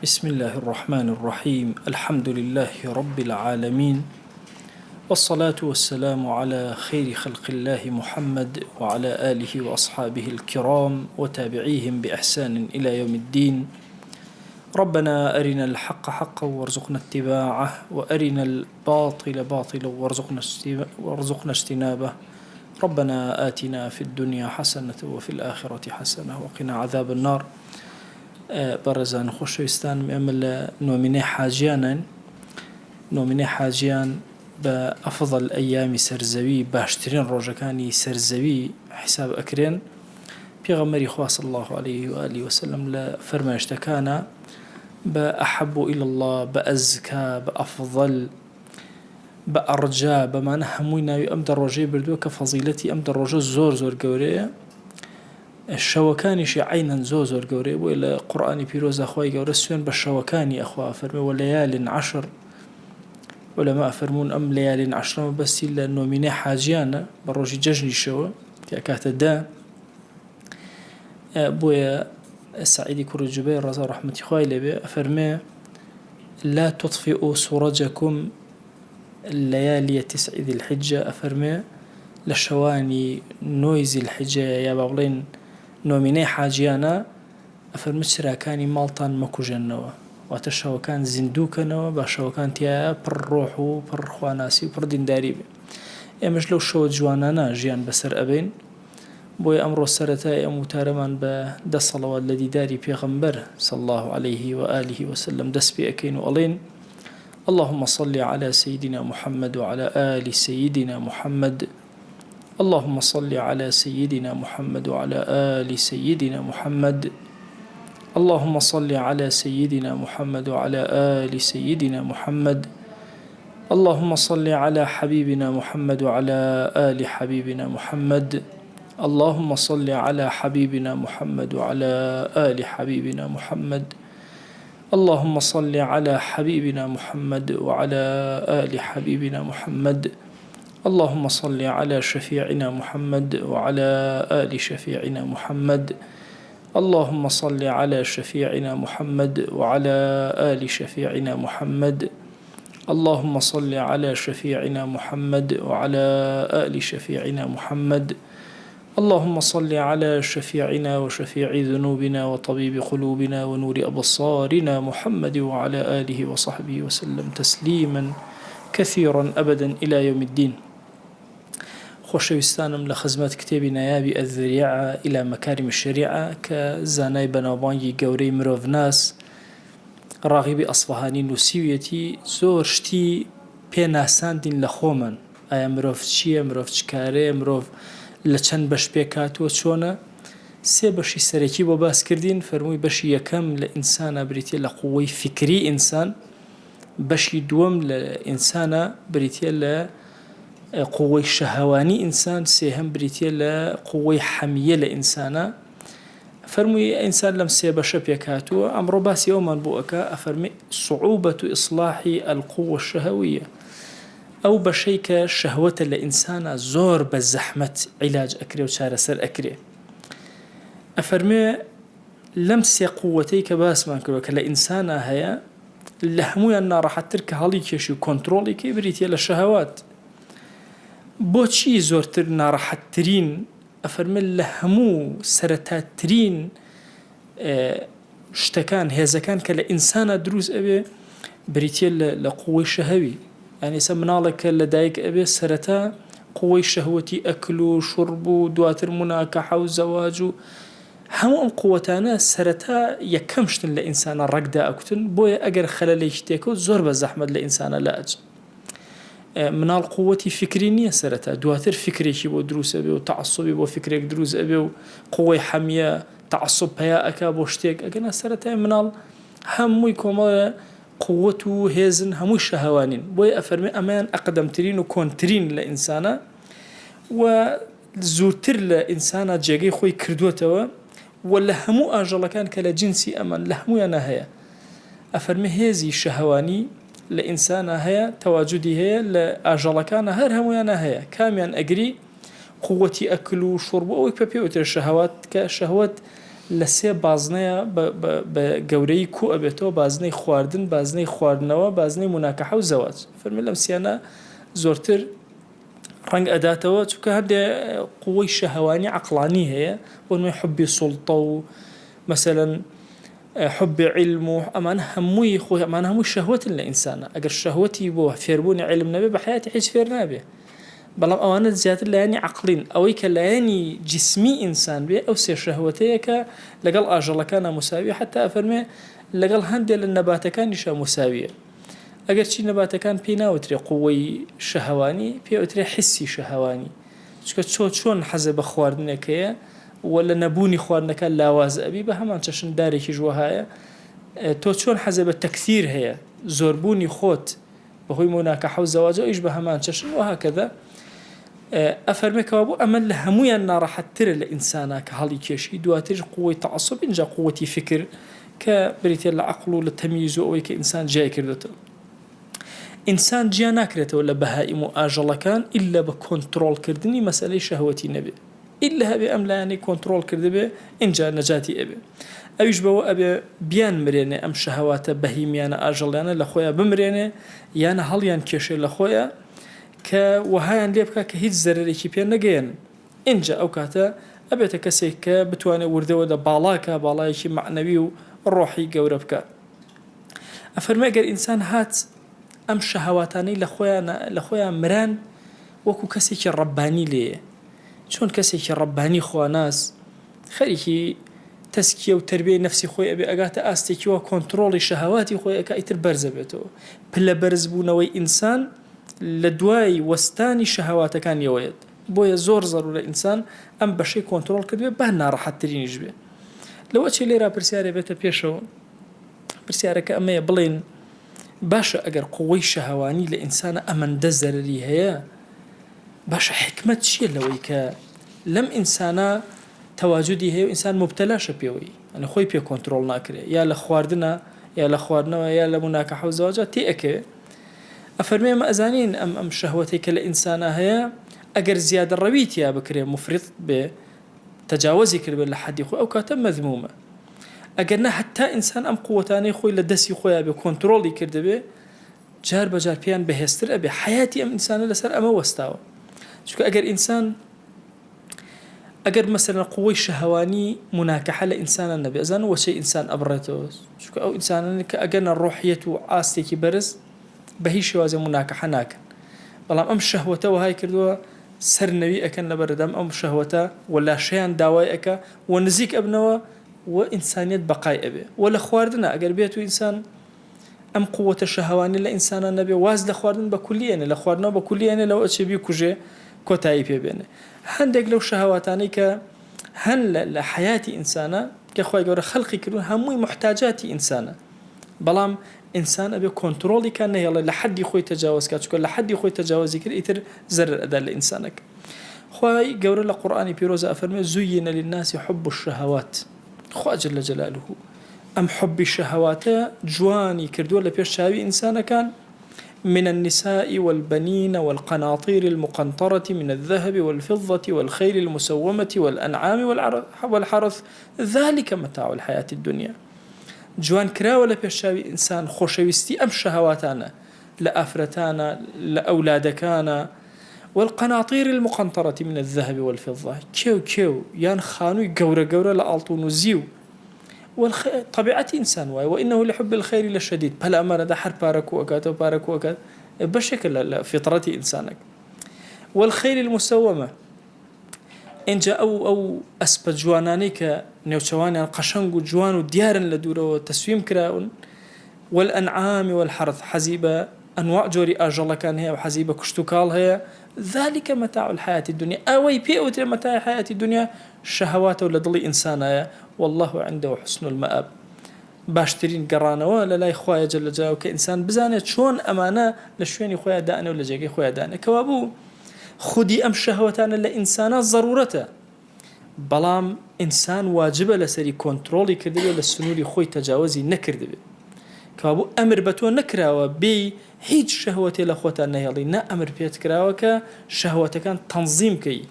بسم الله الرحمن الرحيم الحمد لله رب العالمين والصلاة والسلام على خير خلق الله محمد وعلى آله وأصحابه الكرام وتابعيهم بإحسان إلى يوم الدين. ربنا أرنا الحق حقا وارزقنا اتباعه وأرنا الباطل باطلا وارزقنا اجتنابه. ربنا آتنا في الدنيا حسنة وفي الآخرة حسنة وقنا عذاب النار. بەڕێزان خۆشەویستان ئێمە لە نۆمینەی حاجیان بە ئەفضل ئەیامی سەرزەوی باشترین ڕۆژەکانی سەرزەوی حیساب ئەکرێن. پێغەمبەری خوا صلی الله عليه وآله وسلم لە فەرمایشتەکانە بە ئەحەب إلى الله بە ئەزکا بە ئەفضل بە ئەڕجا بەمانە هەمووی ناوی ئەم دەڕۆژەی بردووە کە فەزیلەتی ئەم دەڕۆژە زۆر گەورەیە. شەوەکانیشی عینەن زۆر گەورەیە بۆیە لە قورئانی پیرۆزە خوای گەورە سوێن بە شەوەکانی ئەخوا فەرمێ وەلەیالین عەشر. وەلەما فەرموون ئەم لەیالین عەشرەمە بەستی لە نۆمینەی حاجیانە بە ڕۆژی جەژنیشەوە کە کاتە دا. بۆیە سعیدی کوڕی جوبەیر ڕەزا ڕەحمەتی خوای لێبێ ئەفەرمێ لا تطفئوا سورجكم ليالي 9 ذي الحجة. ئەفەرمێ لە شەوانی 9 ذی الحجە یا با بڵێن نۆمینەی حاجیانە ئەفەرمێ چراکانی ماڵتان مەکوژێننەوە، واتە شەوەکان زیندووکەنەوە بە شەوەکان تایە پڕ ڕۆح و پڕ خواناسی و پڕ دینداری بێ. ئێمەش لەو شەوە جوانانە ژیان بەسەر ئەبین. بۆیە ئەمڕۆ سەرەتای ئەم وتارەمان بە 10 سەڵەوات لە دیداری پێغەمبەر صلی الله عليه وآله وسلم دەست پێ ئەکەین و ئەڵێن اللهم صل على سيدنا محمد وعلى آل سيدنا محمد. اللهم صل على سيدنا محمد وعلى آل سيدنا محمد. اللهم صل على سيدنا محمد وعلى آل سيدنا محمد. اللهم صل على حبيبنا محمد وعلى آل حبيبنا محمد. اللهم صل على حبيبنا محمد وعلى آل حبيبنا محمد. اللهم صل على حبيبنا محمد وعلى آل حبيبنا محمد. اللهم صل على شفيعنا محمد وعلى آل شفيعنا محمد. اللهم صل على شفيعنا محمد وعلى آل شفيعنا محمد. اللهم صل على شفيعنا محمد وعلى آل شفيعنا محمد. اللهم صل على شفيعنا وشفيع ذنوبنا وطبيب قلوبنا ونور أبصارنا محمد وعلى آله وصحبه وسلم تسليما كثيرا أبدا إلى يوم الدين. خۆشەویستانم لە خزمەت کتێبی نایابی ئەذریعە إلى مەکارمی الشەریعە کە زانای بەناوبانگی گەورەی مرۆڤناس ڕاغیبی ئەسفەهانی نووسیویەتی زۆر شتی پێناساندین لە خۆمان. ئایا مرۆڤ چییە، مرۆڤ چ کارەیە، مرۆڤ لە چەند بەش پێکاتوە چۆنە. 3 بەشی سەرەکی بۆ باس کردین. فەرمووی بەشی یەکەم لە ئینسانە بریتیە لە قووەی فکری ئینسان، بەشی دووەم لە ئینسانە بریتیە لە قووەی شەهەوانی ئینسان، سێهەم بریتیە لە قووەی حەمیە لە ئینسانە. فەرمووی ئینسان لەم 3 بەشە پێکاتووە. ئەمڕۆ باسی ئەومان بۆ ئەکا. ئەفەرمێ صعوبة إصلاح القوة الشهوية، ئەو بەشەی کە شەهوەتە لە ئینسانە زۆر بە زەحمەت عیلاج ئەکرێ و چارەسەر ئەکرێ. ئەفەرمێ لەم 3 قووەتەی کە باسمان کردووە کە لە ئینسانە هەیە لە هەمویان ناڕەحەتتر کە هەڵی کێشی و کۆنتڕۆڵێکی بریتیە لە شەهەوات. بۆچی زۆرتر ناڕەحەتترین؟ ئەفەرمێ لە هەموو سەرەتاترین شتەکان هێزەکان کە لە ئینسانە دروست ئەبێ بریتیە لە قووەی شەهەوی. یعنی سە مناڵێکە لە دایک ئەبێ سەرەتا قووەی شەهوەتی ئەکل و شورب و دواتر مناکەحە و زەواج و هەموو ئەم قووەتانە سەرەتا یەکەم شتن لە ئینسانە ڕەگدا ئەکوتن. بۆیە ئەگەر خەلەلێکی تێکەوت زۆر بە زەحمەت لە ئینسانە لا ئەچ. مناڵ قووەتی فکری نییە سەرەتا، دواتر فکرێکی بۆ دروست ئەبێ و تەعەسسوبی بۆ فکرێک دروست ئەبێ و قووەی حەمیە تەعەسسوب پەیا ئەکا بۆ شتێک. ئەگەنا سەرەتای مناڵ هەمووی کۆمەڵە قووەت و هێزن هەمووی شەهەوانین. بۆیە ئەفەرمێ ئەمەیان ئەقدەمترین و کۆنترین لە ئینسانە و زووتر لە ئینسانە جێگەی خۆی کردووەتەوە و لە هەموو ئاژەڵەکان کە لە جنسی ئەمان لە هەمویانە هەیە. ئەفەرمێ هێزی شەهەوانی لە ئینسانە هەیە، تەواجودی هەیە، لە ئاژەڵەکانە هەر هەمویانە هەیە. کامیان ئەگری؟ قووەتی ئەکل و شورب ئەوەی پێ پێوترە شەهەوات، کە شەهوەت لە سێ بازنەیە بە گەورەی کو ئەبێتەوە بازنەی خواردن بازنەی خواردنەوە بازنەی مناکەحە و زەواج فەرمی لەم سیانە زۆرتر ڕەنگ ئەداتەوە چونکە هەندێ قووەی شەهەوانی عەقڵانی هەیە بۆ نمونەی حوبی سوڵتە و مەسەلەن حب علم و ئەمانە هەمووی خۆی ئەمانە هەمووی شەهوەتن لە ئینسانە ئەگەر شەهوەتی بۆ فێربوونی علم نەبێ بە حیاتی هیچ فێر نابێ بەڵام ئەوانە زیاتر لایەنی عەقڵین ئەوەی کە لایەنی جسمی ئینسان بێ ئەو سێ شەهوەتەیە کە لەگەڵ ئاژەڵەکانە مساویە حتا ئەفەرمێ لەگەڵ هەندێک لە نەباتەکانیشە مساویە ئەگەر چی نەباتەکان پێی ناوترێ قووەی شەهەوانی پێوترێ حسی شەهەوانی چونکە چۆن حەزە بە خواردنەکەیە ولا نەبوونی خواردنەکە لاواز ئەبی بە هەمان چەشندارێکی ژوەهایە تۆ چۆن حەزە بە تەکثیر هەیە زۆربوونی خۆت بەهۆی مناکەحە و زەواجە ئیش بە هەمان چەشن وهاکەذا ئەفەرمێکەوە بۆ ئەمە لە هەمویان ناڕەحەتترە لە ئینسانە کە هەڵی کێشی دواتر قووەی تەعەسسوب اینجا قووەتی فکر کە بریتێ لە عەقڵ و لە تەمییز و ئەوەی کە ئینسان جای کردوێتەوە ئینسان جیا ناکرێتەوە لە بەهائیم و ئاژەڵەکان ئیلا بە کۆنتڕۆڵکردنی مەسەلەی شەهوەتی نەبێ ئیلا هەبێ ئەم لایەنەی کۆنتڕۆڵ کردبێ اینجا نەجاتی ئەبێ ئەویش بەوە ئەبێ بیان مرێنێ ئەم شەهەواتە بەهیمیانە ئاژەڵیانە لە خۆیان بمرێنێ یانە هەڵیان کێشێ لە خۆیان کە وەهایان لێ بکە کە هیچ زەرەرێکی پێ نەگەێن اینجا ئەو کاتە ئەبێتە کەسێک کە بتوانێت وردەوە دە باڵاکە باڵایەکی معنەوی و ڕۆحی گەورە بکە ئەفەرمێ ئەگەر ئینسان هات ئەم شەهەواتانەی لە خۆیان مران وەکو کەسێکی ڕەبانی لێیە چۆن کەسێکی ڕەبانی خواناس خەریکی تەسکیە و تربیەی نەفسی خۆی ئەبێ ئەگاتە ئاستێکی وە کۆنتڕۆڵی شەهەواتی خۆی ئەکا ئیتر بەرزە بێتەوە پلە بەرزبوونەوەی ئینسان لە دوای وەستانی شەهەواتەکانیەوەیەت بۆیە زۆر زەرورە ئینسان ئەم بەشەی کۆنتڕۆڵ کردوێ با ناڕەحەتترینیش بێ لەوە چی لێرا پرسیارە بێتە پێشەوە پرسیارەکە ئەمەیە بڵێن باشە ئەگەر قووەی شەهەوانی لە ئینسانە ئەمەندە زەرری هەیە باشە حکمت چییە لەوەی کە لەم ئینسانە تەواجودی هەیە و ئینسان مبتەلاشە پێوەی ئەنە خۆی پێ کۆنتڕۆڵ ناکرێ یا لە خواردنە یا لە خواردنەوە یا لە مناکەحە و زەواجە تێ ئەکەوێ ئەفەرمێ ئەمە ئەزانین ئەم شەهوەتەی کە لە ئینسانە هەیە ئەگەر زیادە ڕەویتیا بکرێ مفرط بێ تەجاوزی کرد بێ لە حەدی خۆی ئەو کاتە مەذمومە ئەگەر نە حتا ئینسان ئەم قووەتانەی خۆی لە دەستی خۆیان بێ کۆنتڕۆڵی کردبێ جار بەجار پێیان بەهێزتر ئەبێ حیاتی ئەم ئینسانە لەسەر ئەمە وەستاوە چونکە ئەگەر ئینسان ئەگەر مەسەلەن قووەی شەهەوانی مناکەحە لە ئینسانە نەبێ ئەزان وەچەی ئینسان ئەبڕێتەوە چونکە ئەو ئینسانانە کە ئەگەنە ڕۆحیەت و ئاستێکی بەرز بە هیچ شێوازە مناکەحە ناکەن بەڵام ئەم شەهوەتە وهای کردووە سەرنەوی ئەکەن لەبەردەم ئەم شەهوەتە وەلاشەیان داوای ئەکە و نزیک ئەبنەوە و ئینسانیت بەقای ئەبێ و لە خواردنە ئەگەر بێت و ئینسان ئەم قووەتە شەهەوانی لە ئینسانە نەبێ واز لە خواردن بە کولیێنێ لە خواردنەوە بە کولیێنێ لەوە ئەچێبی کوژێ کۆتایی پێبێنێ هەندێک لەو شەهەواتانەی کە هەن لە حیاتی ئینسانە کە خۆی گەورە خەڵقی کردوون هەمووی محتاجاتی ئینسانە بەڵام ئینسان ئەبێ کۆنتڕۆڵی کە نەهێڵێ لە حەدی خۆی تەجاوزکات چونکە لە حەدی خۆی تەجاوزی کرد ئیتر زەرر ئەدا لە ئینسانەکە خۆی گەورە لە قورئانی پیرۆزە ئەفەرمێ زویینە للناس حب الشهوات خوا جل جلاله ئەم حبی شەهەواتە جوانی کردووە لە پێش چاوی ئینسانەکان من النساء والبنين والقناطير المقنطرة من الذهب والفضة والخيل المسومة والأنعام والحرث ذلك متاع الحياة الدنيا جوان كراوة لبيشاوي إنسان خوشويستي أم شهواتانا لأفرتانا لأولادكانا والقناطير المقنطرة من الذهب والفضة كيو يان خانوي قورة لألطون وزيو طبيعة إنسان وإنه لحب الخير لشديد بلا أمانة ده حر باركو أكاد بشكل فطرة إنسانك والخيل المسومة إن جاء أو أسبت جوانانيك نيوشواني قشنق جوان ديارا لدورة وتسويم كراون والأنعام والحرث حزيبة أنواع جوري أجل كان هي وحزيبة كشتوكال هي ذلك متاع الحياة الدنيا أوي بيئة متاع الحياة الدنيا شهوات ولدلي إنسانا والله عنده حسن المآب باشترين قرانوا لا إخوة جل جلاله كإنسان بزانة شون أمانة لشوين إخوة دانه ولا جاي إخوة دانه كوابو خدي أم شهوتان لإنسان ضرورته بلام إنسان واجبه لسري كنترولي كردبه للسنوري خوي تجاوزي نكردبه كوابو أمر بتو نكراوه بي هیچ شهوتي لخوتان نهيلي نا أمر بيت كراوه كشهوته كان تنظيم كي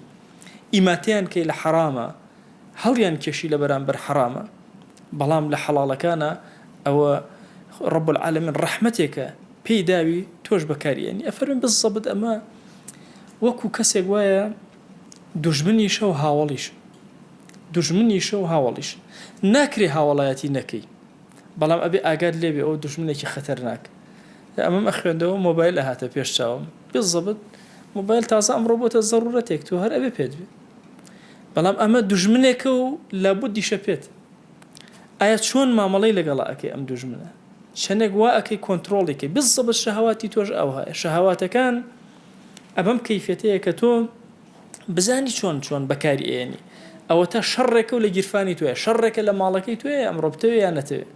إيماتيان كي لحرامه هەڵیان کێشی لە بەرامبەر حرامە بەڵام لە حەڵاڵەکانە ئەوە رب العالمین ڕەحمەتێکە پێی داوی تۆش بەکاریێنی ئەفەرمێن بزەبت ئەمە وەکو کەسێک وایە دوژمنیشە و هاوڵیش دوژمنیشە و هاوڵیش ناکرێ هاوڵایەتی نەکەی بەڵام ئەبێ ئاگاد لێبێ ئەو دوژمنێکی خەتەرناک ئەمەم ئەخوێندەوە مۆبایل هاتە پێش چاوم بزەبت مۆبایل تازە ئەمڕۆ بۆتە زەڕورەتێک تۆ هەر ئەبێ پێت بێ بەڵام ئەمە دوژمنێکە و لابد دیشە پێت ئایا چۆن مامەڵەی لەگەڵا ئەەکەی ئەم دوژمنە چەندێک وا ئەەکەی کۆنتترۆڵێکی بزەبت شەهواتی تۆش ئەو هەیە شەهواتەکان ئەبەم کەیفێتەیە کە تۆ بزانی چۆن بەکاری ئێنی ئەوە تا شەڕێکە و لە گیرفانی توێ شەڕێکە لە ماڵەکەی توێ ئەمڕۆ بتەوێ یان نەتەوێ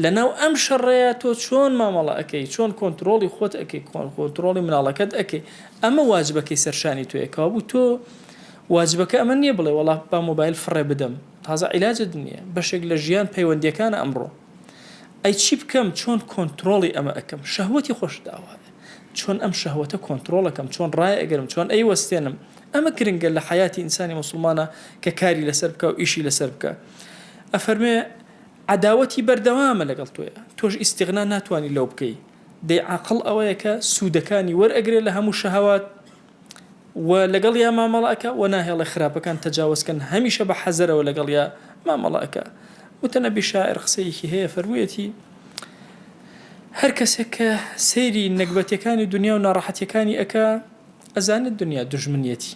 لەناو ئەم شەڕەیە تۆ چۆن مامەڵە ئەەکەی چۆن کۆنتترۆڵی خۆت ئەەکەی کۆنتترۆڵی مناڵەکەت ئەەکەی ئەمە واجبەکەی سەرشانی توێکەوە بوو تۆ واجبەکە ئەمە نییە بڵێ وەڵا با مۆبایل فڕێ بدەم تازە عیلاجت نییە بەشێک لە ژیان پەیوەندیەکانە ئەمڕۆ ئەی چی بکەم چۆن کۆنتترۆڵی ئەمە ئەەکەم شەهوەتی خۆش داوایە چۆن ئەم شەهوەتە کۆنتترۆڵەکەم چۆن ڕای ئەگەرم چۆن ئەی وەستێنم ئەمە گرنگە لە حیاتی ئینسانی مسلمانە کە کاری لەسەر بکە و ئیشی لەسەر بکە ئەفەرمێ عداوەتی بەردەوامە لەگەڵ تۆیە تۆش ئیستیغنا ناتوانانی لەو بکەی دەی عاقڵ ئەوەیە کە سوودەکانی وەرئەگرێ لە هەموو شەهوات و لەگەڵ یا مامەڵەکە و ناهێڵە خراپەکان تەجاوزکەن هەمیشە بە حەزەرەوە لەگەڵ یا مامەڵەکە متەنەبی شاعر قسەیەکی هەیە فەرموویەتی هەر کەسێک کە سەیری نەکبەتیەکانی دنیا و ناڕەحەتیەکانی ئەکا ئەزانێت دنیا دژمنیەتی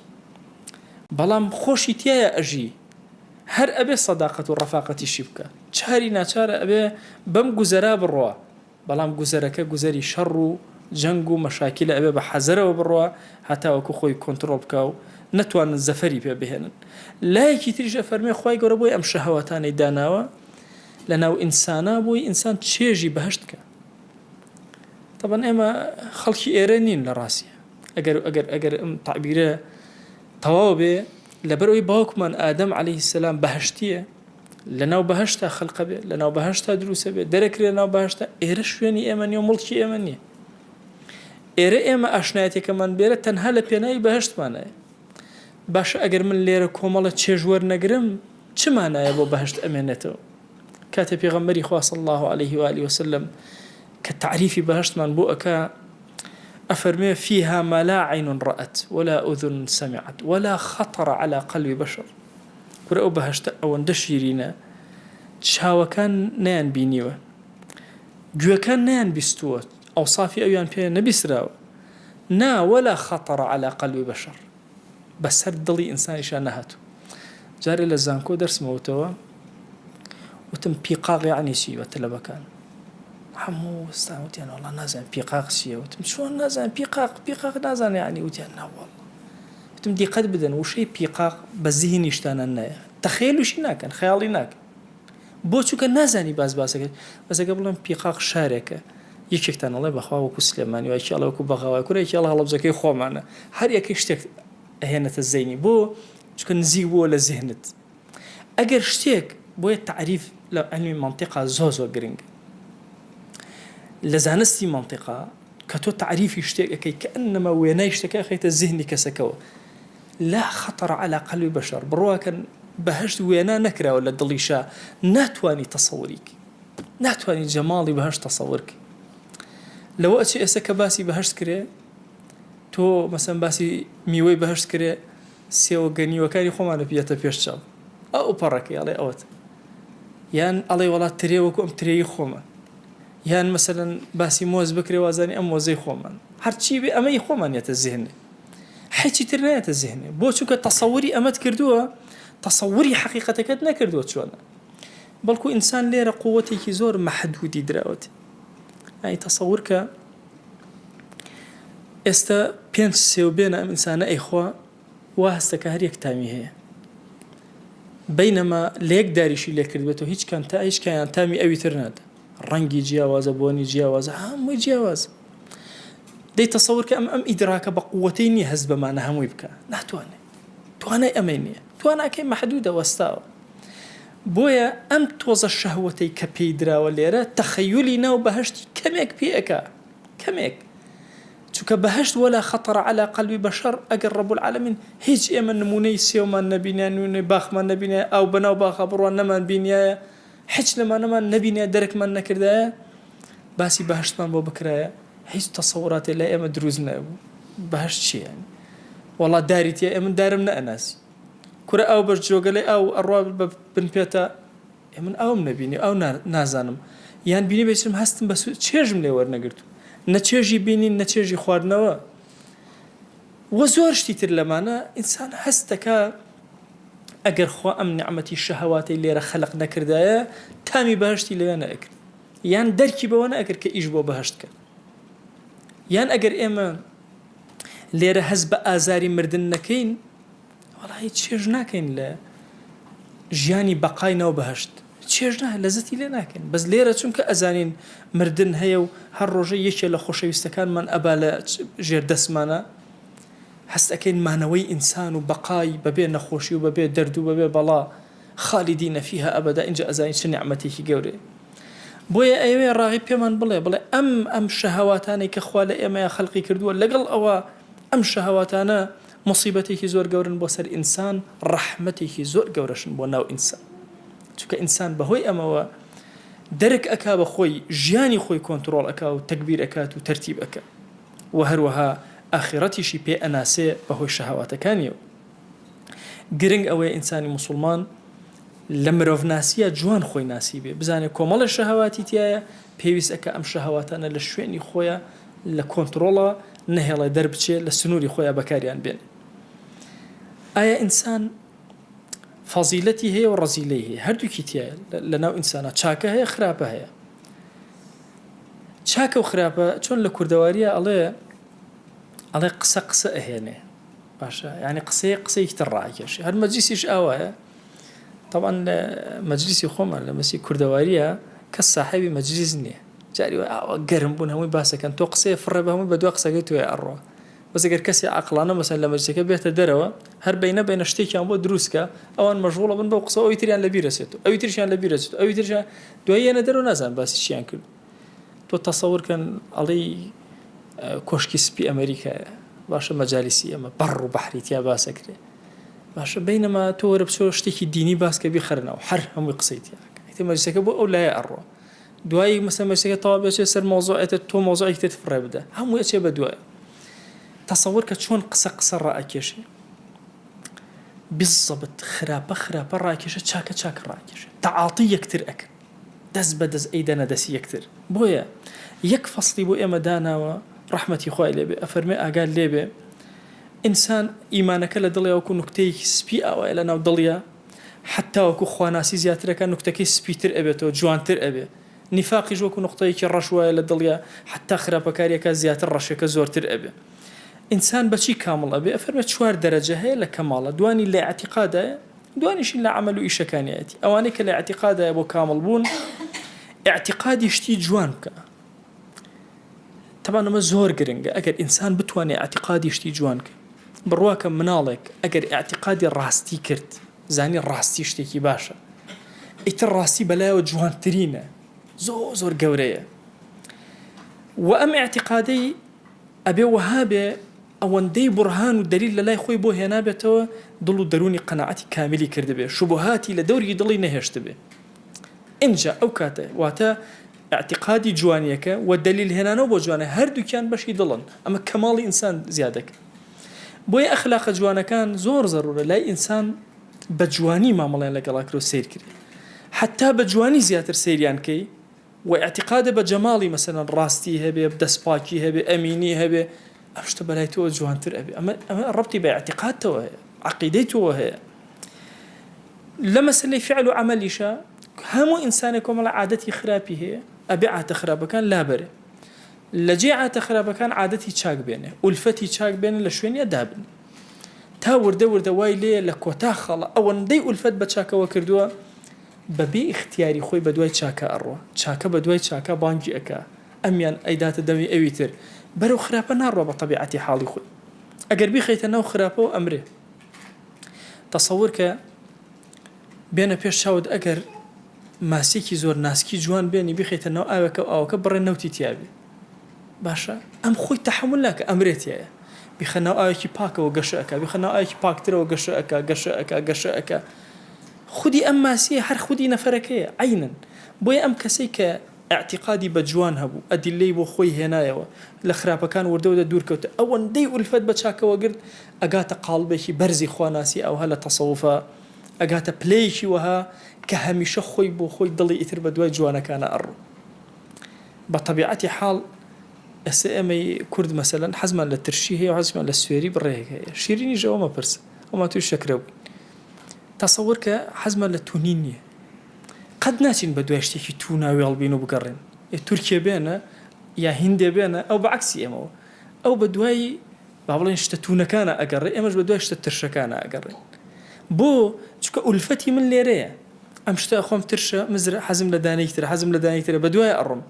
بەڵام خۆشی تایە ئەژی هەر ئەبێ سەداقەت و ڕەفاقەتیشی بکە چاری ناچارە ئەبێ بەم گوزەرا بڕۆە بەڵام گوزەرەکە گوزەری شەڕ و جەنگ و مەشاکیلە ئەبێ بە حەزەرەوە بڕۆە هەتاوەکو خۆی کۆنتترۆڵ بکە و نەتوانن زەفەری پێ بهێنن لایەکی تریشە فەرمێ خوای گەورە بۆی ئەم شەهەوەتانەی داناوە لە ناو ئینسانە بۆی ئینسان چێژی بەهشت بکە طبعا ئێمە خەڵکی ئێرە نین لە ڕاستیە ئەگەر ئەم تعبیرە تەواو بێ لەبەرەوەی باوکمان ئادەم عەلەیهی سەلام بەهشتیە لەناو بەهشتا خەڵقە بێ لەناو بەهشتا دروسە بێ دەرەکرێ لەناو بەهشتا ئێرە شوێنی ئێمە نیە و مڵکی ئێمە نییە ئێرە ئێمە ئاشنایەتێکەمان بێرە تەنها لە پێناوی بەهشتمانایە باشە ئەگەر من لێرە کۆمەڵە چێژوەر نەگرم چمانایە بۆ بەهشت ئەمێنێتەوە کاتێ پێغەمبەری خوا صلی الله عليه وآله وسلم کە تعریفی بەهشتمان بۆ ئەکا أفرمي فيها ما لا عين رأت ولا أذن سمعت ولا خطر على قلب بشر كرة أو بهشت أو اندشيرينا شاو كان نان بينيوه جو كان نان بيستوه أو صافي أيان بيه نبيسراو نا ولا خطر على قلب بشر بس هردلي إنسان شانهاته جاري لزانكو درس موتوا وتم بيقاغ يعني شي وتلبكان حمو استعمت يعني والله نازل بيقاق شيء وتم شلون نازل بيقاق نازل يعني وتم لا والله وتم دي قد بدن وشيء بيقاق بالذهن يشتان النايا تخيلوا شي ناكن خيالي ناك بوشو كان نازني بس قبل بيقاق شاركه يكشتان الله بخوا وكو سليماني وإن شاء الله وكو بغاوي كل إن شاء الله بزكي خو معنا هر يكشتك هنا الزيني بو شو كان زيبو ولا ذهنت أجر شتيك بو التعريف لعلم منطقة زوزو جرينج لزانستي منطقة كتو تعريف يشتك كأنما وين يشتكى خيت الذهن كسكوا لا خطر على قلب بشر بروا كان بهشت وينا نكرة ولا ضليشة ناتواني تصوريك ناتواني جمالي بهشت تصورك لو أشي أسك باسي بهشت كريه تو مثلا باسي ميوي بهشت كريه سيو غني وكاني خوما بياتا بيشتشاب أو بركي علي أوت يان علي ولا تري وكو أم تري خوما يان مثلا باسي موز بكري وازاني أم موزي خوما هرشي بي أمي خوما نيت الذهن حيتي ترنيت الذهن بوشو كتصوري أمت كردوها تصوري حقيقتك نكردوها شوانا بلكو إنسان ليرة قوتي كي زور محدودي دراوتي يعني تصورك استا بين سيو بين إنسان إخوة وهستك هريك تامي هي بينما ليك داريشي ليك كردبته هيج كان تامي أوي ترناد رنجي جياواز بوني جياواز هم جياواز دي تصورك أم إدراك بقوتين هزب ما نهم يبكى لا تواني أمينية تواني كي محدودة واستاو بويا أم توز الشهوتي كبيدرا وليرا تخيلي ناو بهشتي كميك بيئكا كميك چونکە بەهشت ولا خطر على قلب بشر ئەگەر رب العالمین هیچ ئێمە نمونەی سێومان نەبینیان نمونەی باخمان نەبینە ئەو بەناو باخە بڕوان نەمان بینایە هیچ لەمانەمان نەبینە دەرەکمان نەکردایە باسی بەهشتمان بۆ بکرایە هیچ تەسەوڕاتێ لای ئێمە دروست نەبوو بەهشت چییە وەڵا داریتە ئێمە دارم نەئەناسی کورە ئەو بەش جۆگەلەی ئەو ئەڕوا بن پێتە من ئەوم نەبینی ئەو نازانم یان بینی بێچم هەستم بە چێژم لێ وەرنەگرتو نەچێژی بینین نەچێژی خواردنەوە وە زۆر شتی تر لەمانە ئینسان هەستەکە ئەگەر خوا ئەم نیعمەتی شەهەواتی لێرە خەلق نەکردایە تامی بەهشتی لەوێ نەئەکرد یان دەرکی بەوە نەئەکرد کە ئیش بۆ بەهشتکە یان ئەگەر ئێمە لێرە هەز بە ئازاری مردن نەکەین وەڵی چێژ ناکەین لە ژیانی بەقای ناو بەهشت چێژ لەزەتی لێ ناکەین بەس لێرە چونکە ئەزانین مردن هەیە و هەر ڕۆژە یەکێ لە خۆشەویستەکانمان ئەبا لە ژێردەسمانە هەست ئەکەین مانەوەی ئینسان و بەقای بەبێ نەخۆشی و بەبێ دەرد و بەبێ بەڵا خالیدینە فیها ئەبەدا اینجا ئەزانین چ نیعمەتێکی گەورەیە بۆیە ئەوێ ڕاغی پێمان بڵێ ئەم شەهەواتانەی کە خوا لە ئێمەیە خەڵقی کردووە لەگەڵ ئەوە ئەم شەهەواتانە مصیبەتێکی زۆر گەورن بۆ سەر ئینسان ڕەحمەتێکی زۆر گەورەشن بۆ ناو ئینسان چونکە ئینسان بەهۆی ئەمەوە دەرک ئەکا بە خۆی ژیانی خۆی کۆنتڕۆڵ ئەکا و تەکبیر ئەکات و تەرتیب ئەکا و هەروەها ئاخرەتیشی پێ ئەناسێ بەهۆی شەهەواتەکانیەوە گرنگ ئەوەیە ئینسانی موسڵمان لە مرۆڤناسیە جوان خۆی ناسی بێ بزانێت کۆمەڵە شەهەواتی تایە پێویست ئەکە ئەم شەهەواتانە لە شوێنی خۆیە لە کۆنتڕۆڵە نەهێڵێ دەربچێت لە سنووری خۆیان بەکاریان بێن ئایا ئینسان فەزیلەتی هەیە و ڕەزیلەی هەیە هەردووکی تایە لە ناو ئینسانە چاکە هەیە خراپە هەیە چاکە و خراپە چۆن لە کوردەواریە ئەڵێ قسە ئەهێنێ باشە یعنی قسەیەکی تر ڕاکێشێ هەر مەجلیسیش ئاوایە طبعا مەجلیسی خۆمان لە مەسی کوردەواریە کەس ساحەبی مەجلیس نییە جاری ئەوە گەرم بوون هەمووی باسەکەن تۆ قسەیە فڕێ بە هەمووی بە دوای قسەکەی توێ ئەڕۆ بەس ئەگەر کەسی عەقڵانە مەسەن لە مەجلیسەکە بێتە دەرەوە هەر بینە شتێکیان بۆ دروستکە ئەوان مەشغوڵە بن بەو قسە ئەوی تریان لە بیرەچێتەوە ئەوی تریشیان لە بیرەچێتەوە ئەوی تریشیان دوای یەنە دەرەوە نازان باسی چیان کرد تۆ تەسەوورکەن ئەڵێی کۆشکی سپی ئەمریکایە باشە مەجالیسی ئەمە بەڕ و بەحری تیا باسەکرێ باشە بینەما تۆ وەرە بچۆ شتێکی دینی باسکە بیخەرنەوە هەر هەمووی قسەی تیاکە ئیتر مەجلیسەکە بۆ ئەو لایە ئەڕۆ دوایی مەسەن مەجلیسەکە تەواو بێت سەر مۆزوعێتە تۆ مۆزوعێکی تر فڕێ بدە هەمووی ئەچێ بە دوایە تەسەوور کە چۆن قسە ڕائەکێشێ بالضبط خراپە ڕاکێشە چاکە ڕاکێشە تەعاڵی یەکتر ئەکەن دەست بە دەست ئەیدەنە دەستی یەکتر بۆیە یەک فەسڵی بۆ ئێمە داناوە ڕەحمەتی خوای لێبێ ئەفەرمێ ئاگال لێبێ ئینسان ئیمانەکە لە دڵی وەکو نوکتەیەکی سپی ئاوایە لە ناو دڵیە حتا وەکو خواناسی زیاترەکە نوکتەکەی سپیتر ئەبێتەوە جوانتر ئەبێ نیفاقیش وەکو نوقتەیەکی ڕەش وایە لە دڵیە حتا خراپەکاریەکە زیاتر ڕەشەکە زۆرتر ئەبێ ئینسان بەچی کامڵ ئەبێ ئەفەرمێ 4 دەرەجە هەیە لە کەماڵە دوانی لە اعتیقادایە دوانیشی لە عەمەل و ئیشەکانیەتی ئەوانەی کە لە اعتیقادایە بۆ کامڵ بوون اعتیقادی شتی جوان بکە طبعا ئەمە زۆر گرنگە ئەگەر ئینسان بتوانێت اعتیقادی شتی جوان کە بڕواکە مناڵێک ئەگەر اعتیقادی ڕاستی کرد زانی ڕاستی شتێکی باشە ئیتر ڕاستی بەلایەوە جوانترینە زۆر گەورەیە و ئەم اعتیقادەی ئەبێ وەهابێ ئەوەندەی بورهان و دلیل لە لای خۆی بۆ هێنابێتەوە دڵ و دەرونی قەناعەتی کاملی کردبێ شوبهاتی لە دەوری دڵی نەهێشت بێ اینجا ئەو کاتە واتە اعتقادی جوانیەکە و دلیل هێنانەوە بۆ جوانە هەردووکیان بەشی دڵن ئەمە کەماڵی ئینسان زیادەکە بۆیە ئەخلاقە جوانەکان زۆر زەرورە لای ئینسان بە جوانی مامەڵیان لەگەڵاکرۆ سیر کرد حتا بە جوانی زیاتر سیریان کەی و اعتقادە بە جەماڵی مەسەلەن ڕاستی هەبێ دەستپاکی هەبێ ئەمینی هەبێ ئەم شتە بەلای تۆ جوانتر ئەبێ ئەمە ڕەبتی بە اعتقادتەوە هەیە عەقیدەی تۆ هەیە لە مەسەلەی فعل و عەمەلیشە هەموو ئینسانێک کۆمەڵە عادەتی خراپی هەیە ئەبێ عادە خراپەکان لابەرێ لە جێ عادە خراپەکان عادەتی چاک بێنێ ئولفەتی چاک بێنێ لە شوێنیە دابن تا وردە وای لێ لە کۆتا خەڵە ئەوەندەی ئولفەت بە چاکەوە کردووە بەبێ اختیاری خۆی بە دوای چاکە ئەڕۆ چاکە بە دوای چاکە بانگی ئەکا ئەمیان ئەیداتە دەوی ئەوی تر بەرەو خراپە ناڕۆ بە طەبیعەتی حاڵی خۆی ئەگەر بیخەیتە ناو خراپەوە ئەمرێ تەسەوور کە بێنە پێش چاوت ئەگەر ماسێکی زۆر ناسکی جوان بێنی بیخەیتە ناو ئاوەکە و ئاوەکە بڕێ نەوتی تیابێ باشە ئەم خۆی تەحمل ناکە ئەمرێتیایە بیخەنەوە ئاوێکی پاکەوە گەشەکە بیخەنەوە ئاوێکی پاکترەوە گەشەکە خودی ئەم ماسیە هەر خودی نەفەرەکەیە عینەن بۆیە ئەم کەسەی کە اعتقادی بە جوان هەبوو ئەدیلەی بۆ خۆی هێنایەوە لە خراپەکان وردەوەدە دوورکەوتە ئەوەندەی ئولفەت بە چاکەوە گرت ئەگاتە قاڵبێکی بەرزی خواناسی ئەوها لە تەسەووفە ئەگاتە پلەیەکی وەها کە هەمیشە خۆی بۆ خۆی دڵی ئیتر بە دوای جوانەکانە ئەڕوو بە طەبیعەتی حاڵ ئێستا ئێمەی کورد مەسەلەن حەزمان لە ترشی هەیە و حەزمان لە سوێری بڕێک هەیە شیرینیش ئەوە مەپرس ئەوما توی شەکرە بووین تەسەوور کە حەزمان لە تونین نییە قەت ناچین بە دوای شتێکی تو ناوی هەڵبین و بگەڕێن تورکیا بێنە یا هیندێ بێنە ئەو بەعکسی ئێمەوە ئەو بە دوای با بڵێن شتە تونەکانە ئەگەڕێ ئێمەش بە دوای شتە ترشەکانە ئەگەڕێن بۆ چکە ئولفەتی من لێرەیە ئەم شتە خۆم ترشە مزرە حەزم لە دانەیەکترە حەزم لە دانەیەکترە بە دوای ئەڕۆم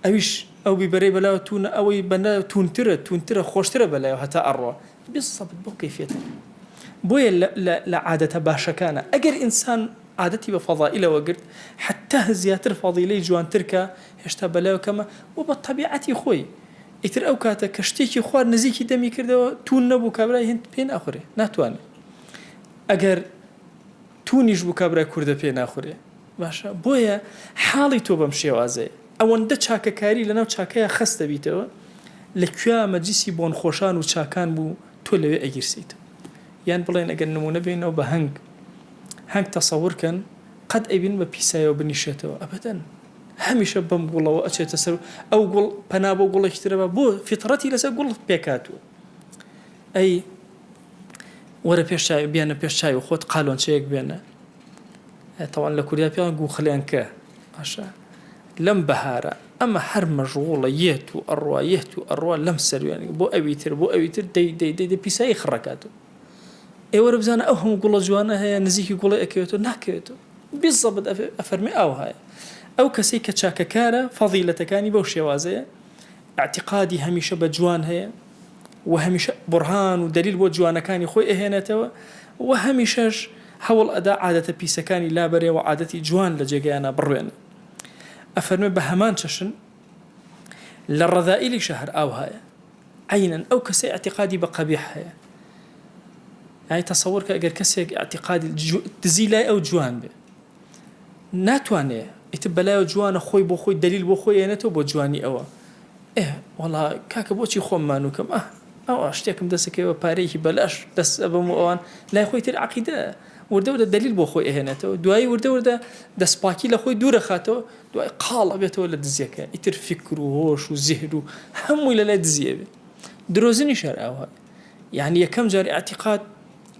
ئەویش ئەو بیبەرەی بەلاوە تونە ئەوەی بەنە تونترە خۆشترە بەلایەوە هەتا ئەڕۆ بسەبت بۆ کەیفێتە بۆیە لە عادەتە باشەکانە ئەگەر ئینسان عادەتی بە فەضائیلەوە گرت حتا زیاتر فەضیلەی جوانترکە هێشتا بەلایەوە کەمە و بە طەبیعەتی خۆی ئیتر ئەو کاتە کە شتێکی خوار نزیکی دەمی کردەوە تون نەبوو کابرای هێند پێ ناخورێ ناتوانێت ئەگەر تونیش بوو کابرای کوردە پێ ناخورێ باشە بۆیە حاڵی تۆ بەم شێوازەیە ئەوەندە چاکەکاری لەناو چاکەیە خەستە بیتەوە لەکوێ مەجلیسی بۆن خۆشان و چاکان بوو تۆ لەوێ ئەگیرسیتەوە یان بڵێن ئەگەر نمونە بێنەوە بە هەنگ تەسەوورکەن قەت ئەبین بە پیسایەوە بنیشێتەوە ئەبەدەن هەمیشە بەم گوڵەوە ئەچێتە سەر ئەو گوڵ پەنا بۆ گوڵێکترەوە بۆ فیتڕەتی لەسەر گوڵ پێکاتوە ئەی وەرە پێش چاوی بیانە پێش چاوی خۆت قالۆنچەیەک بێنە تەوان لە کوردیا پێیان گوخلیانکە باشە لەم بەهارە ئەمە هەر مەژغوڵە یەت و ئەڕوا لەم سەروێنی بۆ ئەویتر دەی پیسایی خڕەکاتەوە ئێوەرە بزانە ئەو هەموو گوڵە جوانە هەیە نزیکی گوڵی ئەکەوێتەوە ناکەوێتەوە بیزەبت ئەفەرمی ئاو هەیە ئەو کەسەی کە چاکەکارە فەضیلەتەکانی بەو شێوازەیە اعتقادی هەمیشە بە جوان هەیە و هەمیشە بڕهان و دلیل بۆ جوانەکانی خۆی ئەهێنێتەوە و هەمیشەش هەوڵ ئەدا عادەتە پیسەکانی لابەرێ و عادەتی جوان لە جێگەیانە بڕوێنە ئەفەرمێ بە هەمان چەشن لە ڕەذائیلی شەهر ئاو هەیە عینەن ئەو کەسەی اعتقادی بە قەبیح هەیە یعنی تەسەوور کە ئەگەر کەسێک اعتقادی دزی لای ئەو جوان بێ ناتوانێ ئیتر بەلایەوە جوانە خۆی بۆ خۆی دلیل بۆ خۆی هێنێتەوە بۆ جوانی ئەوە وەڵا کاکە بۆچی خۆم مانووکەم ئەوە شتێکم دەسەکەوە پارەیەکی بەلاش دەست ئەبم و ئەوان لای خۆی تر عەقیدە وردەوردە دلیل بۆ خۆی ئەهێنێتەوە دوایی وردەوردە دەستپاکی لە خۆی دوورە خاتەوە دوای قاڵ ئەبێتەوە لە دزیەکە ئیتر فکر و هۆش و زیهر و هەمووی لە لای دزیە بێ درۆزنی شەر ئەوە یعنی یەکەم جار اعتقاد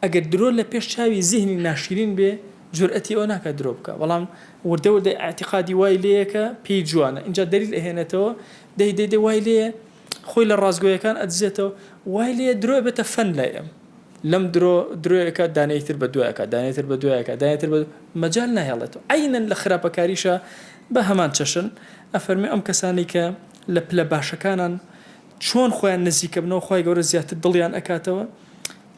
ئەگەر درۆ لە پێش چاوی زیهنی ناشرین بێ جورئەتی ئەوە ناکات درۆ بکە بەڵام وردەوردە اعتقادی وای لەیەکە پێی جوانە اینجا دلیل ئەهێنێتەوە دەی وای لێ خۆی لە ڕازگۆیەکان ئەدزێتەوە وای لێ درۆ بێتە فەن لای ئەم لەم درۆیەکە دانەیەتر بە دوایەکە مەجال ناهێڵێتەوە عینەن لە خراپەکاریشە بە هەمان چەشن ئەفەرمێ ئەم کەسانی کە لە پلە باشەکانان چۆن خۆیان نزیکە بنەوە خۆی گەورە زیاتر دڵیان ئەکاتەوە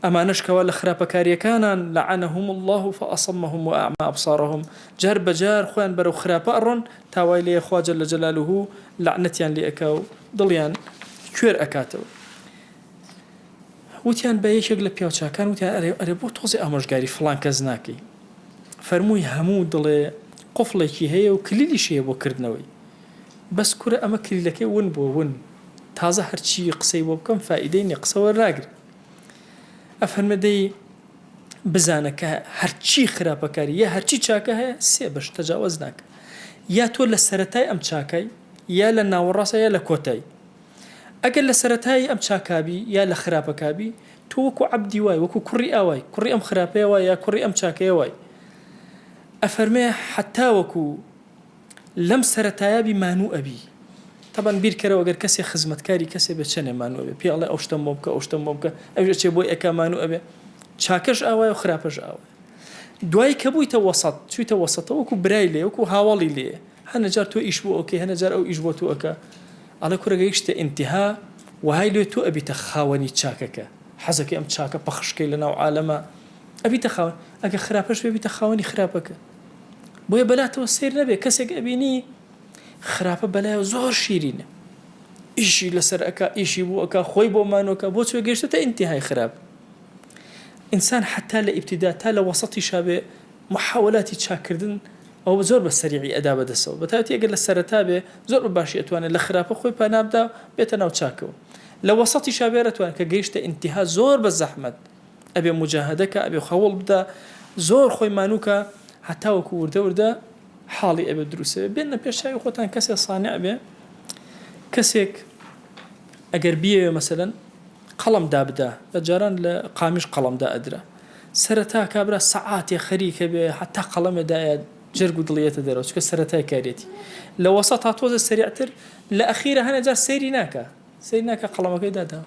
ئەمانەش کەوا لە خراپەکاریەکانان لعنهم الله فأصمهم وأعمى أبصارهم جار بەجار خۆیان بەرەو خراپە ئەڕۆن تاوای لێ خوا جەل جەلالوه لعنەتیان لێ ئەکا و دڵیان کوێر ئەکاتەوە وتیان بە یەکێک لە پیاوچاکان وتیان ئەرێ بۆ تۆزی ئامۆژگاری فڵان کەس ناکەی فەرمووی هەموو دڵێ قفڵێکی هەیە و کلیلیش هەیە بۆ کردنەوەی بەس کورە ئەمە کلیلەکەی ون بۆ ون تازە هەرچی قسەی بۆ بکەم فائیدەی نیە قسەوە ڕاگر ئەفەرمە دەی بزانە کە هەرچی خراپەکاری یا هەرچی چاکە هەیە سێ بەش تەجاوز ناکە یا تۆ لە سەرەتای ئەم چاکای یا لە ناوەڕاستە یا لە کۆتایی ئەگەر لە سەرەتایی ئەم چاکابی یا لە خراپەکابی تۆ وەکو عەبدی وای وەکو کوڕی ئاوای کوڕی ئەم خراپەیە وای یا کوڕی ئەم چاکەیە وای ئەفەرمێ حتا وەکو لەم سەرەتایابی مانوو ئەبی طبعا بیرکەرەوە ئەگەر کەسێ خزمەتکاری کەسێ بە چەنێ مانوو ئەبێ پێڵێ ئەو شتەم بۆ بکە ئەو شتەم بۆ بکە ئەوژە چێ بۆی ئەکا مانوو ئەبێ چاکەش ئاوای و خراپەش ئاوای دوای کە بوویتە وەسەط چوویتە وەسەتەوە وەکو برای لێ وەکو هاوڵی لێ هەنەجار تۆ ئیش بۆ ئۆکەی هەنەجار ئەو ئیش بۆ تۆ ئەکە ئەڵێ کوڕەگەی شتە ئینتیها وهای لێ تۆ ئەبیتە خاوەنی چاکەکە حەزەکەی ئەم چاکە پەخشکەی لەناو عالەمە ئەبیتە خاوەن ئەگە خراپەش بێبیتە خاوەنی خراپەکە بۆیە بەلاتەوە سیر نەبێ کەسێک ئەبینی خراپە بەلایەوە زۆر شیرینە ئیشی لەسەر ئەکا ئیشی بوو ئەکا خۆی بۆ مانۆکە بۆ چێ گەیشتە ئینتیهای خراپ ئینسان حتا لە ئیبتیدا تا لە وەسەتی شابێ محاولاتی چاکردن ئەو زۆر بە سەریعی ئەدا بەدەستەوە بەتایبەتی ئەگەر لە سەرەتا بێ زۆر بە باشی ئەتوانێت لە خراپە خۆی پانابدا بێتە ناو چاکەوە لە وەسەتی شابێ ئەتوانێت کە گەیشتە ئینتیها زۆر بە زەحمەت ئەبێ مجاهدەکە ئەبێ خەوڵ بدا زۆر خۆی مانووکە حتا وەکو وردە حاڵی ئەبێ دروستە بێنە پێشاوی خۆتان کەسێک سانع بێ کەسێک ئەگەر بیەوێ مەسەلەن قەڵەم دابدا بە جاران لە قامیش قەڵەمدا ئەدرا سەرەتا کابرا سەعاتێ خەریکە بێ حتا قەڵەمێدایە جەرگ و دڵیەتە دەرەوە چکە سەرەتای کارێتی لە وەسەت تا تۆزە سەریعتر لە ئەخیرە هەنێجار سەیری ناکە قەڵەمەکەی دادا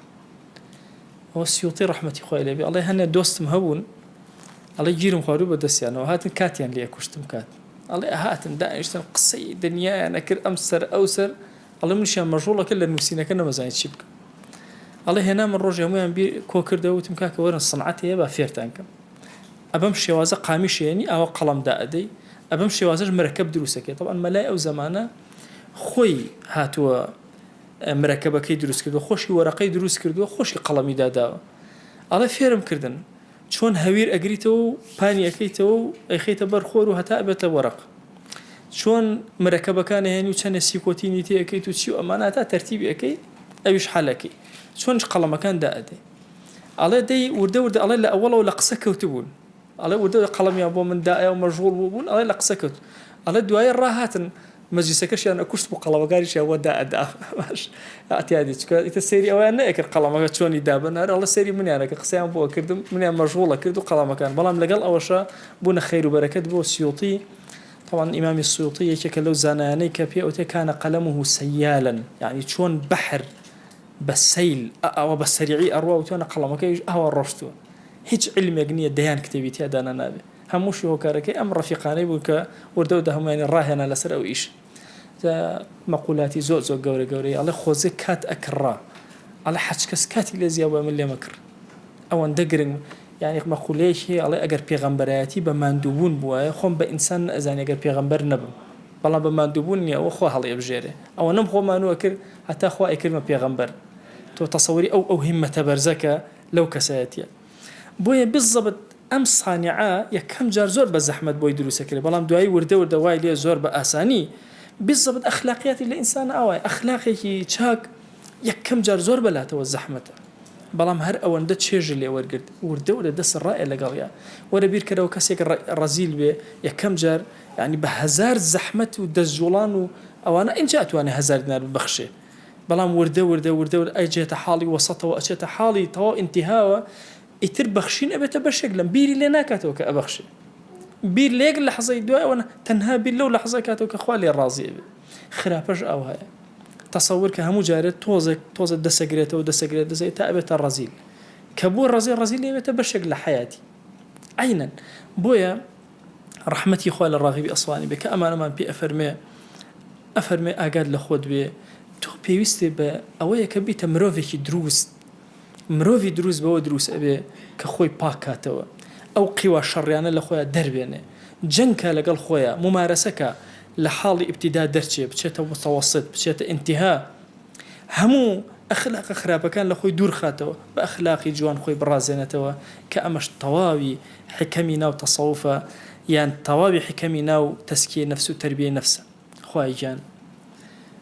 ئەوە سیوطی ڕەحمەتی خۆی لێبێ ئەڵێ هەنێ دۆستم هەبوون ئەڵێ گیرم خواردوو بە دەستیانەوە هاتن کاتیان لێ کوشتم کات ئەڵێ هاتن دانیشتن قسەی دنیایان ئەکرد ئەم سەر ئەو سەر ئەڵێ منیشیان مەژوڵەکە لە نووسینەکە نەمەزانیت چی بکەم ئەڵێ هێنامە ڕۆژێ هەمویان بیر کۆ کردەوە وتم کاکە وەرن سەنعەت هەیە با فێرتان کەم ئەبەم شێوازە قامیشێنی ئەوە قەڵەمدا ئەدەی ئەبەم شێوازەش مرەکەب دروستەکەی طبعا مەلای ئەو زەمانە خۆی هاتووە مرەکەبەکەی دروست کردووە خۆشی وەرەقەی دروست کردووە خۆشی قەڵەمی داداوە ئەڵێ فێرم کردن چۆن هەویر ئەگریتەوە و پانی ئەەکەیتەوە و ئەیخەیتە بەر خۆر و هەتا ئەبێتە وەرەق چۆن مرەکەبەکان هێنی و چەندە سیکۆتینی تێ ئەەکەیت و چی و ئەمانە تا تەرتیبی ئەەکەی ئەویش حالەکەی چۆنش قەڵەمەکاندا ئەدەی ئەڵێ دەی وردە ئەڵێ لە ئەوڵەوە لە قسە کەوتبوون ئەڵێ وردە قەڵەمیان بۆ مندایە و مەژغوڵ بوون ئەڵێ لە قسە کەوت ئەڵێ دوایە ڕاهاتن مەجلیسەکەشیان ئەکوشت بۆ قەڵەوەگاریشیان وەدا ئەدا باش ئەتیادی چکە ئیتە سەیری ئەویان نەئەکرد قەڵەمەکە چۆنی دابنار ئەڵێ سەیری منیانەکە قسەیان بۆ کردم منیان مەژغوڵە کرد و قەڵەمەکان بەڵام لەگەڵ ئەوەشە بوونە خەیر و بەرەکەت بۆ سیوطی طبعا إمام السيوطي يكك لو زاناني كبيا كان قلمه سيالا يعني شون بحر بالسيل أو بالسريعي أروى وتوانا قلمك أهو الرشتو هيج علم يقنية ديان كتابيتي هدانا نابي هموش هو كاركي أم رفيقاني بوكا وردو دهم يعني راهنا لسر أو إيش مقولاتي زوزو قوري على خوزي كات أكرا على حج كس كاتي لزيا ومن لي مكر أو ندقرن يعني مقوليش هي على أجر بيغمبراتي بمندوبون بواي خم بإنسان أزان أجر بيغمبر نبم والله بمندوبون يا أخو هالي بجيره أو نم خو ما نوكر حتى أخو أكل ما بيغمبر تو تصوري أو همة برزكة لو كساتيا بويا بالضبط أم صانعاء يا كم جار زور بزحمة بوي دروسة كده بلام دواي ورده واي ليه زور بأساني بالضبط أخلاقيات الإنسان أوي أخلاقي شاك يا كم جار زور بلا تو الزحمة بلام هر أوان ده تشيج اللي ورقد ورده دس الرأي اللي قال يا ولا بير كده وكسيك الرزيل به يا كم جار يعني بهزار زحمة ودزجولان وأنا إن جاءت وأنا هزار نار بخشة بلام ورده أجت حالي وسطه وأجت حالي تو انتهاء يتر بخشين أبي تبشكلم بيري لنا كاتوك أبخشي بير ليق لحظة دواء وأنا تنها بالله لحظة كاتوك خوالي الراضي خرافش أو هاي تصور كهمو جارد توزك دسجرته زي تأبت الرزيل كبور رزيل يبي تبشك لحياتي عينا بويا رحمتي خوال الراغب أصواني بك أمان بي أفرمي أقاد لخود بي تو بيوستي با أويا كبيت مروفي دروس بو دروس أبي كخوي باكاتوا أو قوى شريانة لخويا دربينه جنكا لقل خويا ممارسكا لحالي ابتداء درجة بشيته متوسط بشيته انتهاء همو أخلاق خرابة كان لخوي دور خاتوا بأخلاقي جوان خوي برازينتوا كأمش طوابي حكمنا وتصوفا يعني طوابي حكمنا وتسكية نفسه وتربية نفسه خواي جان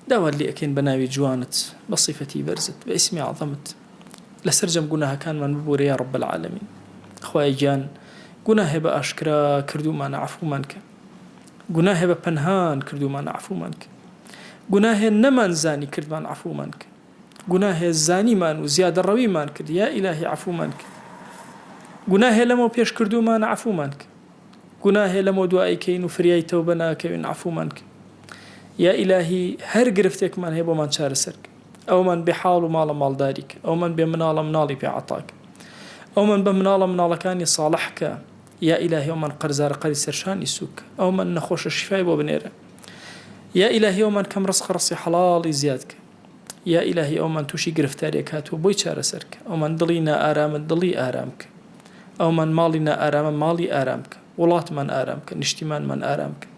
داود اللي أكين بناوي جوانت بصفتي برزت باسمي عظمت لسرجم قناها كان من ببوري يا رب العالمين خواي جان قناه بأشكرا كردو ما نعفو منك قناه بپنهان كردو ما نعفو منك قناه نمان زاني كرد ما نعفو منك قناه الزاني مان وزيادة الروي مان كرد يا إلهي عفو منك قناه لمو بيش كردو ما نعفو منك قناه لمو دعائي كين وفرياي توبنا كين عفو منك يا إلهي هر قرفتك من هيبو من شار سرك أو من بحال مال دارك أو من بمنال منالي بعطاك أو من بمنال منالكاني صالحك يا إلهي ومن قرزار قري سرشان يسوك أو من نخوش الشفاء بنيره يا إلهي ومن كم رزق رصي حلال زيادك يا إلهي أو من توشي قرفتاريك هاتو بوي شار سرك أو من ضلينا آرام ضلي آرامك أو من مالنا آرام مالي آرامك ولات من آرامك نشتمان من آرامك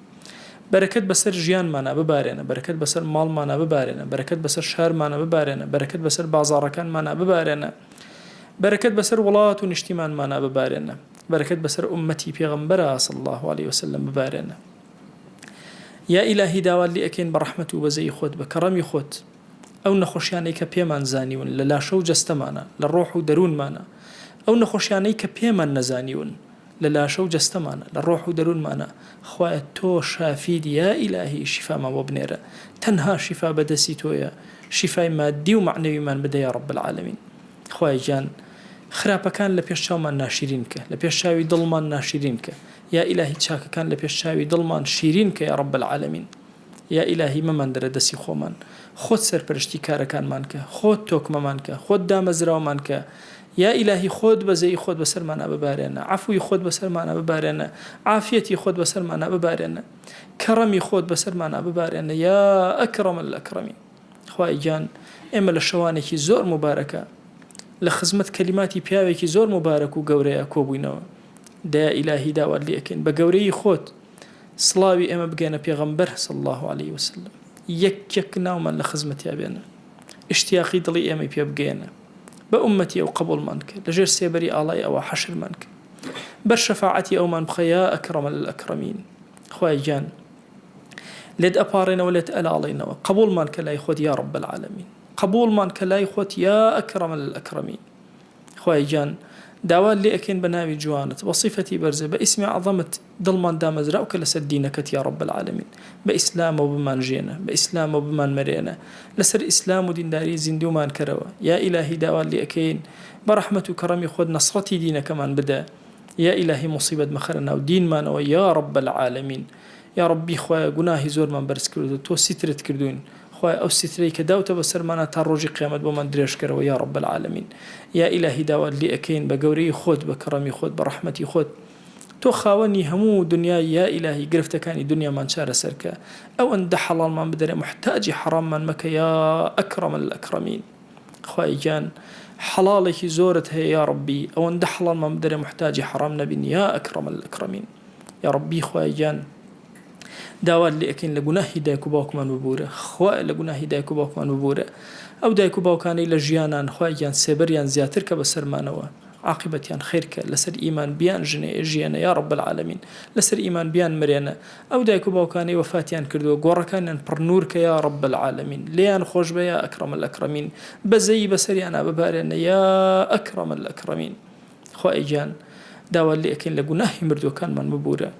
بەرەکەت بەسەر ژیانمانە ببارێنە، بەرەکەت بەسەر ماڵمانە ببارێنە، بەرەکەت بەسەر شارمانە ببارێنە، بەرەکەت بەسەر بازاڕەکانمانە ببارێنە، بەرەکەت بەسەر وڵات و نیشتیمانمانە ببارێنە، بەرەکەت بەسەر ئومەتی پێغەمبەرە صلی الله عليه وسلم ببارێنە. یا ئیلاهی داوات لێ ئەکەین بە ڕەحمەت و بەزەی خۆت بە کەڕەمی خۆت ئەو نەخۆشیانەی کە پێمان زانیون لە لاشە و جەستەمانە لە ڕۆح و دەروونمانە، ئەو نەخۆشیانەی کە پێمان نەزانیون لە لاشە و جەستەمانە لە ڕۆح و دەروونمانە، خوایە تۆ شافید یا ئیلاهی شیفامان بۆ بنێرە، تەنها شیفا بەدەستی تۆیە، شیفای مادی و معنەویمان بدە یا رب العالمین. خوای گیان خراپەکان لە پێش چاومان ناشرین کە، لە پێش چاوی دڵمان ناشرین کە، یا ئیلاهی چاکەکان لە پێش چاوی دڵمان شیرین کە یا رب العالمین. یا ئیلاهی مەمان دەرە دەستی خۆمان، خۆت سەرپەرشتی کارەکانمان کە، خۆت تۆکمەمان کە، خۆت دامەزراومان کە، یا ئیلاهی خۆت بەزەی خۆت بەسەرمانە ببارێنە، عەفوی خۆت بەسەرمانە ببارێنە، عافیەتی خۆت بەسەرمانە ببارێنە، کەڕەمی خۆت بەسەرمانە ببارێنە یا ئەکرەم الئەکرەمین. خوای گیان ئێمە لە شەوانێکی زۆر مبارەکە لە خزمەت کەلیماتی پیاوێکی زۆر مبارەک و گەورەیە کۆبووینەوە. دەیا ئیلاهی داوات لێ ئەکەین بە گەورەی خۆت سڵاوی ئێمە بگەێنە پێغەمبەر صلی الله عليه وسلم، یەک ناومان لە خزمەتیا بێنە، اشتیاقی دڵی ئێمە پێ بگەێنە، بە ئومەتی ئەو قبوڵمان کە لەژێر سێبەری ئاڵای ئەوە حەشرمان کە، بەر شەفاعەتی ئەومان بخە یا ئەکرەم الئەکرەمین. خوای گیان لێت ئەپاڕێنەوە لێت ئەلاڵێنەوە، قبوڵمان کە لای خۆت یا رب العالمین، قبوڵمان کە لای خۆت یا ئەکرەم الئەکرەمین. خوای گیان داوات لێ ئەکەین بە ناوی جوانت بە صیفەتی بەرزە بە ئیسمی عەظەمت دڵمان دامەزراو کە لەسەر دینەکەت یا رب العالمین، بە ئیسلامەوە بمان ژێنە، بە ئیسلامەوە بمان مەرێنە، لەسەر ئیسلام و دینداری زیندومان کەرەوە. یا ئیلاهی داوات لێ ئەکەین بە ڕەحمەت و کەڕەمی خۆت نەسڕەتی دینەکەمان بدە، یا ئیلاهی مصیبەت مەخەرە ناو دینمانەوە یا رب العالمین. یا ربی خوایە گوناهی زۆرمان بەرز کردو، تۆ سیترت کردوین، خوای ئەو سیترەی کە داوتە بەسەرمانە تا ڕۆژی قیامەت بۆمان درێژکەرەوە یا رب العالمین. یا ئیلاهی داوات لێ ئەکەین بە گەورەی خۆت بە کەڕەمی خۆت بە ڕەحمەتی خۆت تۆ خاوەنی هەموو دنیای یا ئیلاهی گرفتەکانی دنیامان چارەسەرکە، ئەو ئەندە حەڵاڵمان بدەرێ محتاجی حەراممان مەکە یا ئەکرەم الئەکرەمین. خوای گیان حەڵاڵێکی زۆرت هەیە یا ربی، ئەو ئەندە حەڵاڵمان بدەرێ محتاجی حەرام نەبین یا ئەکرەم الئەکرەمین. یا ربی خوای گیان داوات لێ ئەکەین لە گوناهی دایک و باوکمان ببوورە، خوای لە گوناهی دایک و باوکمان ببوورە، ئەو دایک و باوکانەی لە ژیانان خوای گیان سێبەریان زیاتر کە بەسەرمانەوە، عاقبەتیان خێرکە، لەسەر ئیمان بیان ژیانە یا رب العالمین، لەسەر ئیمان بیان مرێنە، ئەو دایک و باوکانەی وەفاتیان کردووە گۆڕەکانیان پڕنور کە یا رب العالمین، لێیان خۆش بە یا ئەکرەم الئەکرەمین، بەزەی بەسەریانە ببارێنە یا ئەکرەم الئەکرەمین. خوای گیان داوات لێ ئەکەین لە گوناهی مردووەکانمان ببوورە،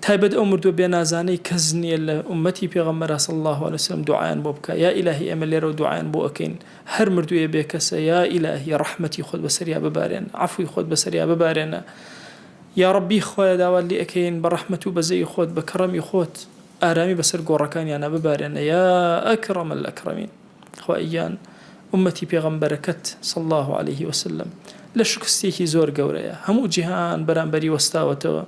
تایبەت ئەو مردووە بێنازانەی کەس نییە لە ئومەتی پێغەمبەر صلی الله عليه وسلم دوعایان بۆ بکە. یا ئیلاهی ئێمە لێرە دوعایان بۆ ئەکەین هەر مردوویە بێ کەسە، یا ئیلاهی ڕەحمەتی خۆت بەسەریا ببارێن، عەفوی خۆت بەسەریا ببارێنە. یا ربی خوایە داوات لێ ئەکەین بە ڕەحمەت و بەزەی خۆت بە کەڕەمی خۆت ئارامی بەسەر گۆڕەکانیانە ببارێنە یا ئەکرەم الئەکرەمین. خوای گیان ئومەتی پێغەمبەرەکەت صلی الله عليه وسلم لە شکستێکی زۆر گەورەیە، هەموو جیهان بەرامبەری وەستاوەتەوە،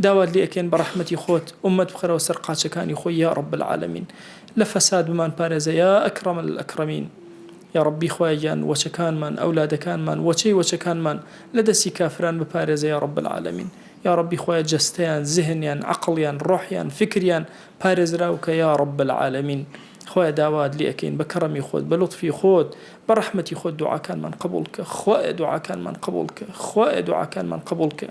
داوات لێ ئەکەین بە ڕەحمەتی خۆت ئومەت بخەرەوە سەر قاچەکانی خۆی یا رب العالمین، لە فەساد بمان پارێزە یا ئەکرەم الئەکرەمین. یا ربی خوای گیان وەچەکانمان ئەولادەکانمان وەچەی وەچەکانمان لە دەستی کافران بپارێزە یا رب العالمین. یا ربی خوای جەستەیان زهنیان عەقڵیان ڕۆحیان فکریان پارێزراوکە یا رب العالمین. خوای داوات لێ ئەکەین بە کەڕەمی خۆت بە لوتفی خۆت بە ڕەحمەتی خۆت دوعاکانمان قبوڵ کە، خوای دوعاکانمان قبوڵ کە، خوای دوعاکانمان قبوڵ کە.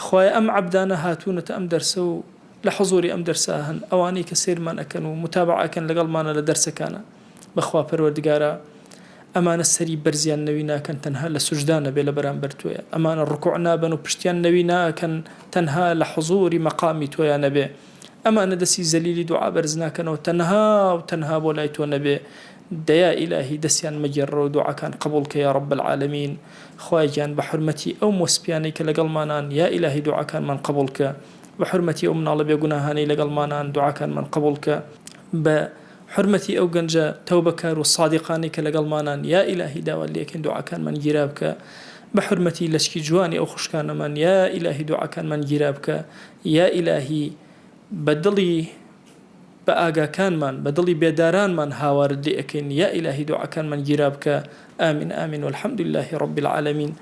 خوای ئەم عەبدانە هاتوونەتە ئەم دەرسە و لە حوزوری ئەم دەرسە هەن، ئەوانەی کە سیرمان ئەکەن و متابعەکەن لەگەڵمانە لە دەرسەکانە، بەخوا پەروەردگارە ئەمانە سەری بەرزیان نەوی ناکەن تەنها لە سوجدانە بێ لە بەرامبەر تۆیە، ئەمانە ڕکوع نابن و پشتیان نەوی ناکەن تەنها لە حوزوری مەقامی تۆیان نەبێ، ئەمانە دەستی زەلیلی دوعا بەرز ناکەنەوە تەنها و تەنها بۆ لای تۆ نەبێ. دەیا ئیلاهی دەستیان مەگێڕەوە و دوعاکان قبوڵ کە یا رب العالمین. خوای گیان بە حورمەتی ئەو مۆسپیانەی کە لەگەڵمانان یا ئیلاهی دوعاکانمان قبوڵ کە، بە حورمەتی ئەو مناڵە بێگوناهانەی لەگەڵمانان دوعاکانمان قبوڵ کە، بە حورمەتی ئەو گەنجە تەوبەکار و سادیقانی کە لەگەڵمانان یا ئیلاهی داوات لێ ئەکەین دوعاکانمان گیرا بکە، بە حورمەتی لەشکی جوانی ئەو خوشکانەمان یا ئیلاهی دوعاکانمان گیرا بکە، یا ئیلاهی بە دڵی بە ئاگاکانمان بە دڵی بێدارانمان هاوارد لێ ئەکەین یا ئیلاهی دوعاکانمان گیرا بکە. آمین آمین والحمد لله رب العالمين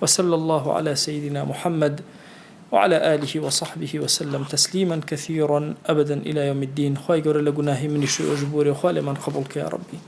وصلى الله على سيدنا محمد وعلى آله وصحبه وسلم تسليما كثيرا أبدا إلى يوم الدين. خواهي قول لقناهي من شو أجبوري وخالي من قبولك يا ربي.